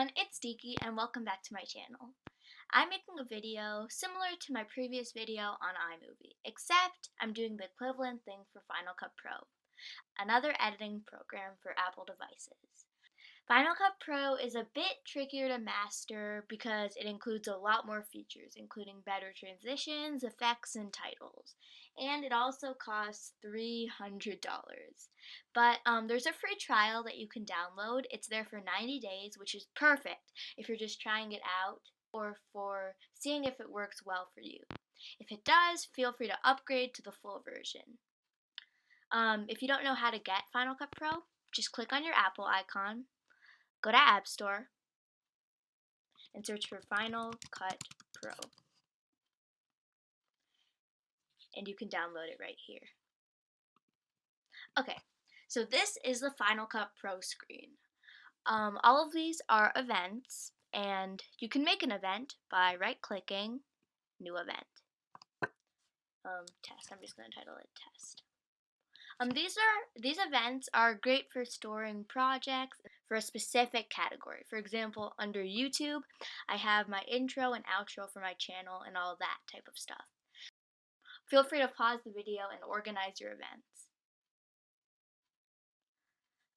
everyone, it's Deeki and welcome back to my channel. I'm making a video similar to my previous video on iMovie, except I'm doing the equivalent thing for Final Cut Pro, another editing program for Apple devices. Final Cut Pro is a bit trickier to master because it includes a lot more features, including better transitions, effects, and titles. And it also costs $300. But there's a free trial that you can download. It's there for 90 days, which is perfect if you're just trying it out or for seeing if it works well for you. If it does, feel free to upgrade to the full version. If you don't know how to get Final Cut Pro, just click on your Apple icon, go to App Store, and search for Final Cut Pro. And you can download it right here. Okay, so this is the Final Cut Pro screen. All of these are events, and you can make an event by right-clicking, New Event. Test, I'm just going to title it Test. These events are great for storing projects for a specific category. For example, under YouTube, I have my intro and outro for my channel and all that type of stuff. Feel free to pause the video and organize your events.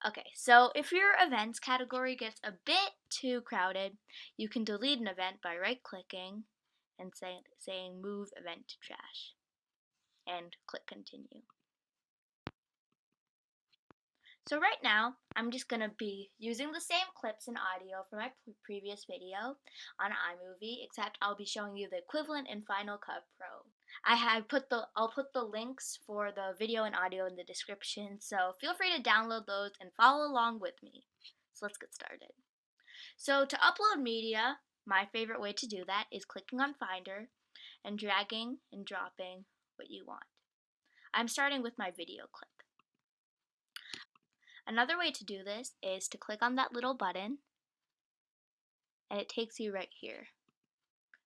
Okay, so if your events category gets a bit too crowded, you can delete an event by right-clicking and saying Move Event to Trash, and click Continue. So right now, I'm just going to be using the same clips and audio from my previous video on iMovie, except I'll be showing you the equivalent in Final Cut Pro. I'll put the links for the video and audio in the description, so feel free to download those and follow along with me. So let's get started. So to upload media, my favorite way to do that is clicking on Finder and dragging and dropping what you want. I'm starting with my video clip. Another way to do this is to click on that little button and it takes you right here.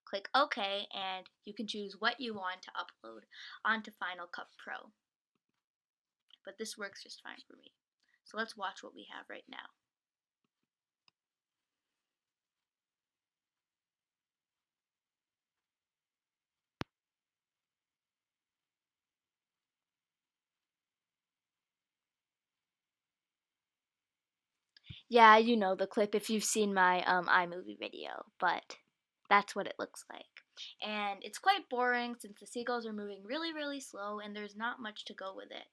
Click OK and you can choose what you want to upload onto Final Cut Pro. But this works just fine for me. So let's watch what we have right now. Yeah, you know the clip if you've seen my iMovie video, but that's what it looks like. And it's quite boring since the seagulls are moving really, really slow and there's not much to go with it.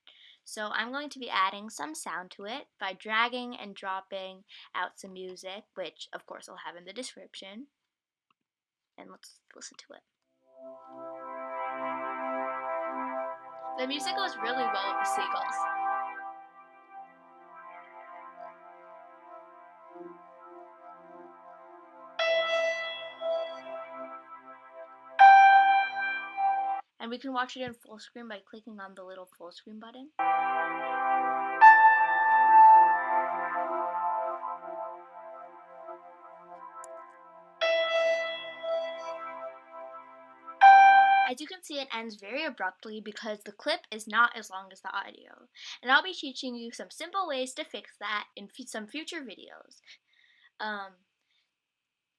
So I'm going to be adding some sound to it by dragging and dropping out some music, which of course I'll have in the description. And let's listen to it. The music goes really well with the seagulls. And we can watch it in full screen by clicking on the little full screen button. As you can see, it ends very abruptly because the clip is not as long as the audio. And I'll be teaching you some simple ways to fix that in some future videos.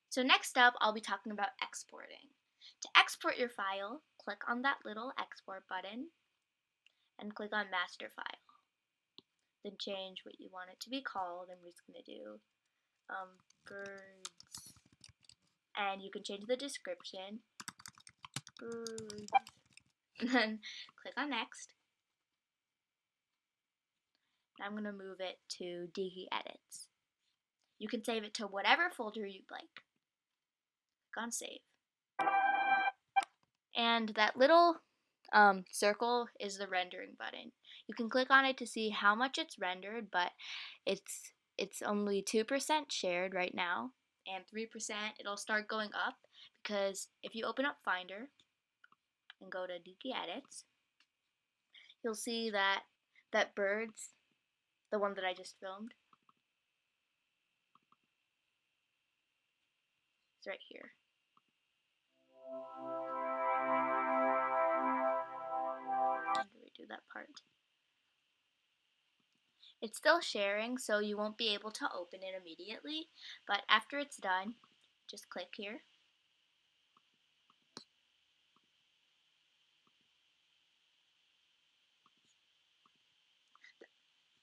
So next up, I'll be talking about exporting. To export your file, click on that little export button and click on master file. Then change what you want it to be called. I'm just going to do birds. And you can change the description. Birds. And then click on next. And I'm going to move it to Deeki Edits. You can save it to whatever folder you'd like. Click on Save. And that little circle is the rendering button. You can click on it to see how much it's rendered, but it's only 2% shared right now, and 3% it'll start going up because if you open up Finder and go to Deeki Edits, you'll see that birds, the one that I just filmed, is right here. Do that part. It's still sharing, so you won't be able to open it immediately, but after it's done, just click here.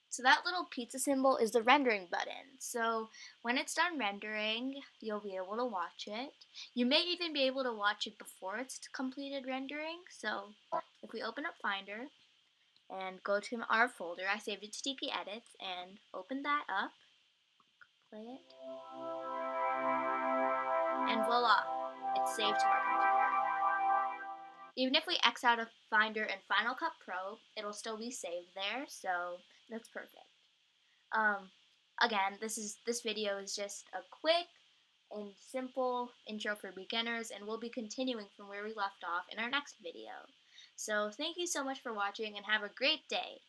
So that little pizza symbol is the rendering button. So when it's done rendering, you'll be able to watch it. You may even be able to watch it before it's completed rendering. So if we open up Finder and go to our folder, I saved it to Deeki Edits, and open that up, play it, and voila, it's saved to our computer. Even if we X out of Finder and Final Cut Pro, it'll still be saved there, so that's perfect. Um, Again, this video is just a quick and simple intro for beginners, and we'll be continuing from where we left off in our next video. So thank you so much for watching, and have a great day.